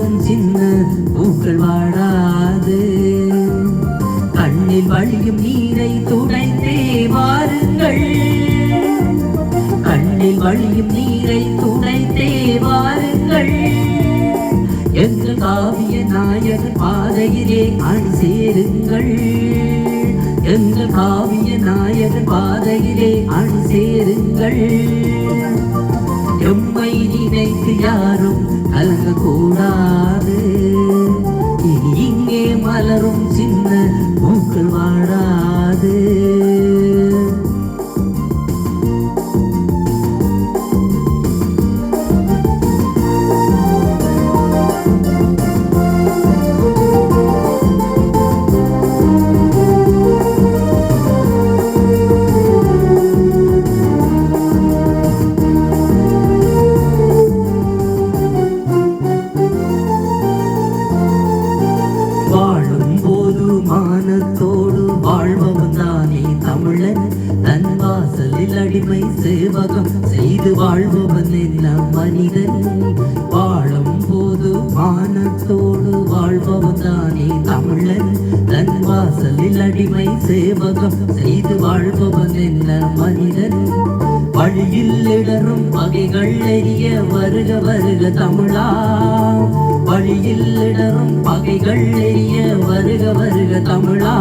மலரும் சின்ன பூக்கள் வாடாது. கண்ணில் வழியும் நீரை துடைத்தே வாருங்கள், கண்ணில் வழியும் நீரை துடைத்தே வாருங்கள். எங்கள் காவிய நாயகர் பாதையிலே அணி சேருங்கள், எங்கள் காவிய நாயகர் பாதையிலே அணி சேருங்கள். எம்மை நினைத்து யாரும் கலங்கக்கூடாது, இனி இங்கே மலரும் சின்ன பூக்கள் வாடாது. மானத்தோடு வாழ்பவன் தானே தமிழன், தன் வாசலில் அடிமை சேவகம் செய்து வாழ்பவன் என்ன மனிதன். வாழும் போது மானத்தோடு வாழ்பவன் தானே தமிழன், தன் வாசலில் அடிமை சேவகம் செய்து வாழ்பவன் என்ன மனிதன். வழியில் இடரும் பகைகள் எரிய வருக வருக தமிழா, வழியில் இடரும் பகைகள் எரிய வருக வருக தமிழா.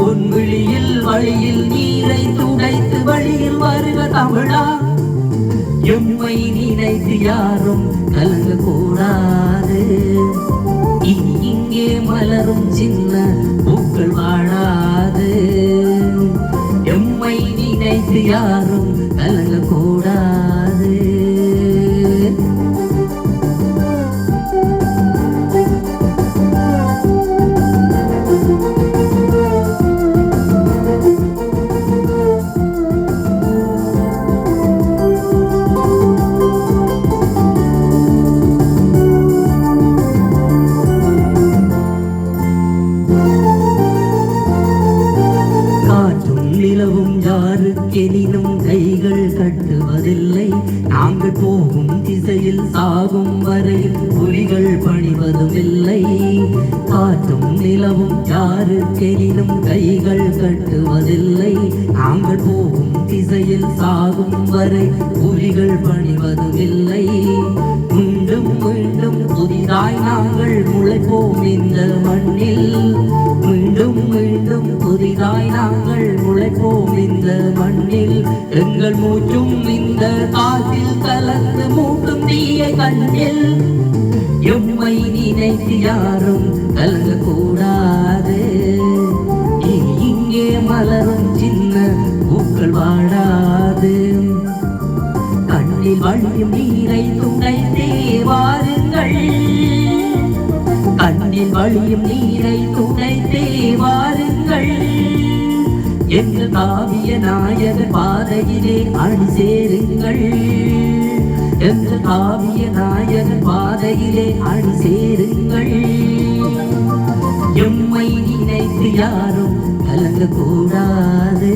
உன் விழியில் வழியில் நீரை துடைத்து வழியில் வருக தமிழா. எம்மை நினைத்து யாரும் கலங்கக்கூடாது, இனி இங்கே மலரும் சின்ன பூக்கள் வாழாது. எம்மை நினைத்து யாரும் கலங்கக்கூடாது. நிலவும் யாருக்கெனினும் கைகள் கட்டுவதில்லை, நாங்கள் போகும் திசையில் சாகும் வரையில் புலிகள் பணிவதும் இல்லை. காற்றும் நிலவும் யாருக்கெனினும் கைகள் கட்டுவதில்லை, நாங்கள் போகும் திசையில் சாகும் வரை புலிகள் பணிவதும் இல்லை. மீண்டும் மீண்டும் புதிதாய் நாங்கள் முளைப்போம் இந்த மண்ணில், மீண்டும் மீண்டும் புதிதாய் நாங்கள் முளைப்போம் இந்த மண்ணில். எங்கள் மூச்சும் இந்த காற்றில் கலந்து மூட்டும் தீய கண்ணில். எம்மை நினைத்து யாரும் கலங்கக்கூடாது, இங்கே மலரும் சின்ன பூக்கள் வாடாது. கண்ணில் வழியும் நீரை துடைத்தே வாருங்கள், கண்ணில் வழியும் நீரை துடைத்தே வாருங்கள். எங்கள் காவிய நாயகர் பாதையிலே அணி சேருங்கள், எங்கள் காவிய நாயகர் பாதையிலே அணி சேருங்கள். எம்மை நினைத்து யாரும் கலங்கக்கூடாது.